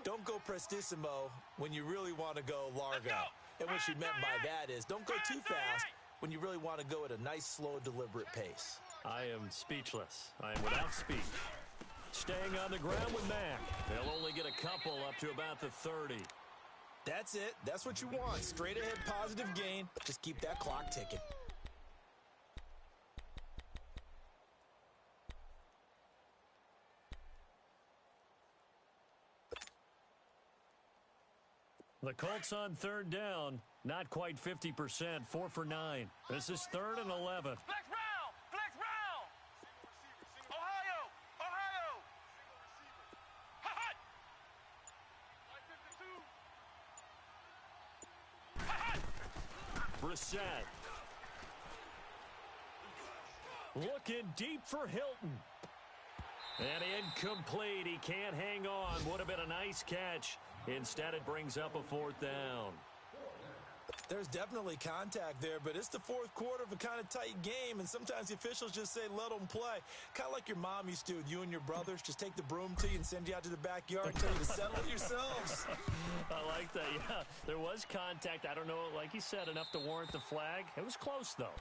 don't go prestissimo when you really want to go largo. And what she meant by that is don't go too fast when you really want to go at a nice, slow, deliberate pace. I am speechless. I am without speech. Staying on the ground with Mack. They'll only get a couple up to about the 30. That's it. That's what you want. Straight ahead positive gain. Just keep that clock ticking. The Colts on third down. Not quite 50%. 4 for 9. This is 3rd and 11. Flex round! Flex round! Ohio! Ohio! Hot! Brissett. Looking deep for Hilton. And incomplete. He can't hang on. Would have been a nice catch. Instead, it brings up a 4th down. There's definitely contact there, but it's the fourth quarter of a kind of tight game, and sometimes the officials just say, let them play. Kind of like your mom used to with you and your brothers. Just take the broom to you and send you out to the backyard and tell you to settle it yourselves. I like that, yeah. There was contact. I don't know, like you said, enough to warrant the flag. It was close, though.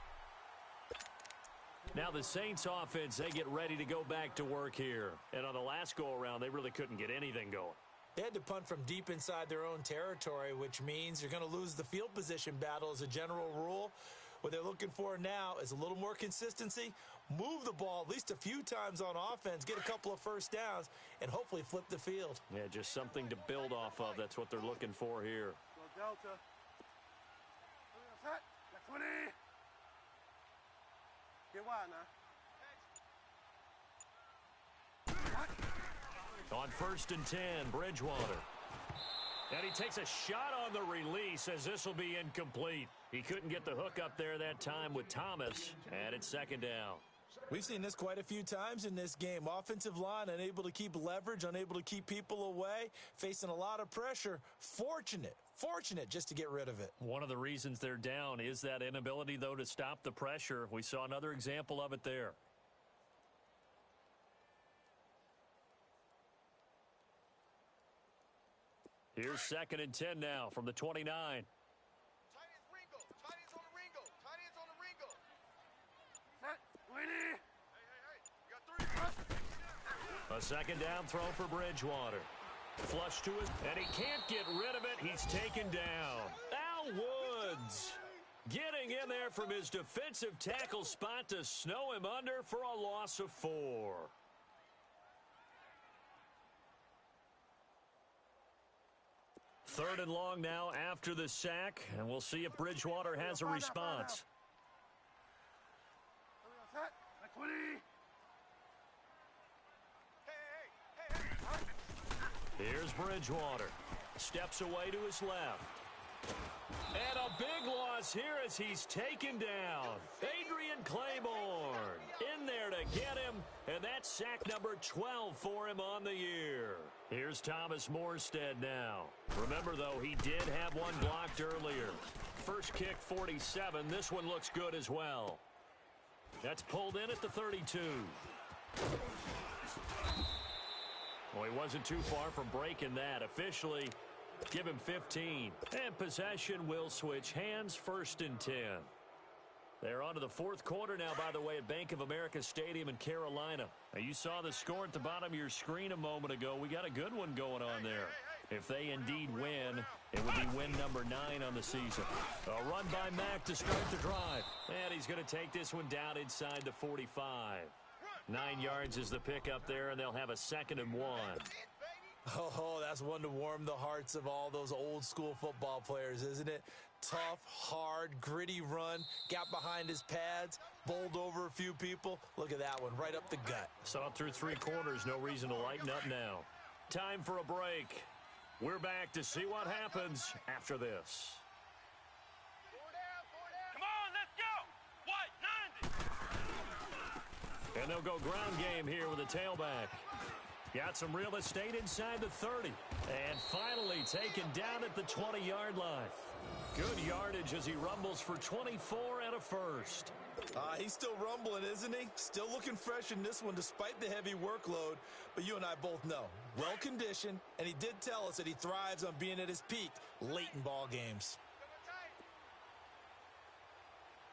Now the Saints offense, they get ready to go back to work here. And on the last go-around, they really couldn't get anything going. They had to punt from deep inside their own territory, which means you're going to lose the field position battle as a general rule. What they're looking for now is a little more consistency, move the ball at least a few times on offense, get a couple of first downs, and hopefully flip the field. Yeah, just something to build off of. That's what they're looking for here. Go Delta. Set. 20. Get wide now. On 1st and 10, Bridgewater. And he takes a shot on the release as this will be incomplete. He couldn't get the hook up there that time with Thomas, and it's 2nd down. We've seen this quite a few times in this game. Offensive line unable to keep leverage, unable to keep people away, facing a lot of pressure. Fortunate just to get rid of it. One of the reasons they're down is that inability, though, to stop the pressure. We saw another example of it there. Here's 2nd and 10 now from the 29. Tight ends Ringo. Tight ends on the Ringo. Tight ends on the Ringo. Set. 20. Hey. We got 3. A 2nd down throw for Bridgewater. Flush to his, and he can't get rid of it. He's taken down. Al Woods getting in there from his defensive tackle spot to snow him under for a loss of 4. Third and long now after the sack, and we'll see if Bridgewater has a response. Set. 20. Here's Bridgewater. Steps away to his left. And a big loss here as he's taken down. Adrian Claiborne in there to get him, and that's sack number 12 for him on the year. Here's Thomas Morstead now. Remember, though, he did have one blocked earlier. First kick, 47. This one looks good as well. That's pulled in at the 32. Well, he wasn't too far from breaking that. Officially, give him 15. And possession will switch hands, 1st and 10. They're on to the fourth quarter now, by the way, at Bank of America Stadium in Carolina. Now, you saw the score at the bottom of your screen a moment ago. We got a good one going on there. If they indeed win, it would be win number 9 on the season. A run by Mack to start the drive. And he's going to take this one down inside the 45. 9 yards is the pickup there, and they'll have a 2nd and 1. Oh, that's one to warm the hearts of all those old school football players, isn't it? Tough, hard, gritty run, got behind his pads, bowled over a few people. Look at that one, right up the gut. Saw it through 3 quarters, no reason to lighten up now. Time for a break. We're back to see what happens after this. Come on, let's go! White, 90! And they'll go ground game here with a tailback. Got some real estate inside the 30. And finally taken down at the 20-yard line. Good yardage as he rumbles for 24 and a first. He's still rumbling, isn't he? Still looking fresh in this one despite the heavy workload. But you and I both know, well-conditioned, and he did tell us that he thrives on being at his peak late in ball games.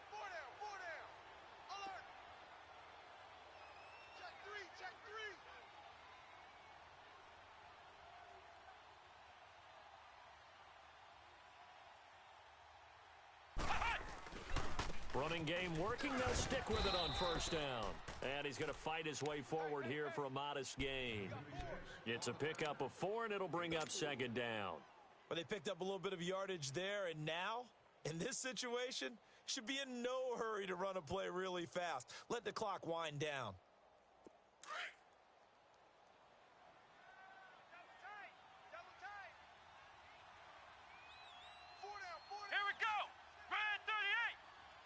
Four down. Alert. Check three. Running game working. They'll stick with it on first down. And he's going to fight his way forward here for a modest gain. It's a pickup of 4, and it'll bring up second down. Well, they picked up a little bit of yardage there, and now, in this situation, should be in no hurry to run a play really fast. Let the clock wind down. Double tight. 4 down. Here we go. Red 38.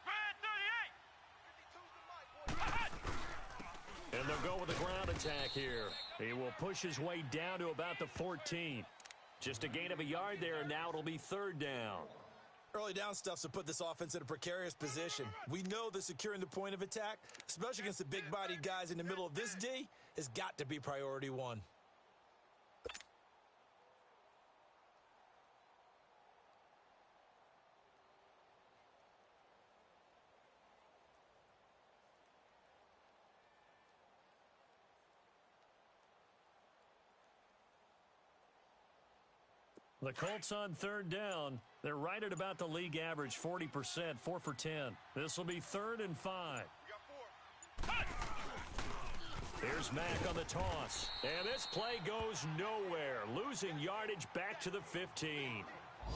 Red 52's the mic, boy. And they'll go with a ground attack here. He will push his way down to about the 14. Just a gain of a yard there, and now it'll be third down. Early down stuff's to put this offense in a precarious position. We know that securing the point of attack, especially against the big-bodied guys in the middle of this D, has got to be priority one. The Colts on third down. They're right at about the league average, 40%, 4 for 10. This will be 3rd and 5. We got 4. Here's Mack on the toss. And this play goes nowhere. Losing yardage back to the 15.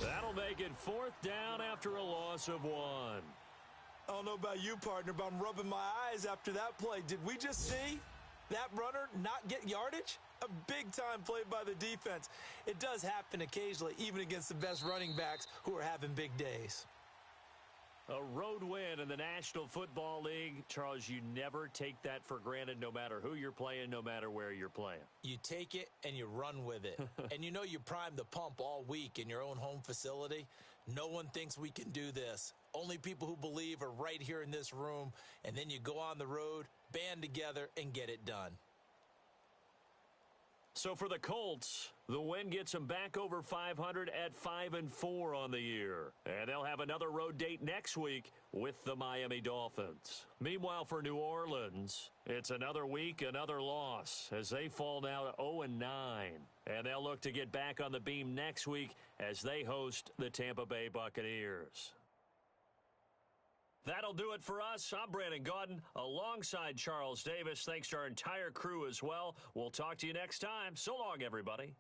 That'll make it 4th down after a loss of 1. I don't know about you, partner, but I'm rubbing my eyes after that play. Did we just see that runner not get yardage? A big-time play by the defense. It does happen occasionally, even against the best running backs who are having big days. A road win in the National Football League. Charles, you never take that for granted, no matter who you're playing, no matter where you're playing. You take it and you run with it. And you know you primed the pump all week in your own home facility. No one thinks we can do this. Only people who believe are right here in this room. And then you go on the road, band together, and get it done. So for the Colts, the win gets them back over 500 at 5-4 on the year. And they'll have another road date next week with the Miami Dolphins. Meanwhile, for New Orleans, it's another week, another loss, as they fall now to 0-9. And they'll look to get back on the beam next week as they host the Tampa Bay Buccaneers. That'll do it for us. I'm Brandon Gaudin alongside Charles Davis. Thanks to our entire crew as well. We'll talk to you next time. So long, everybody.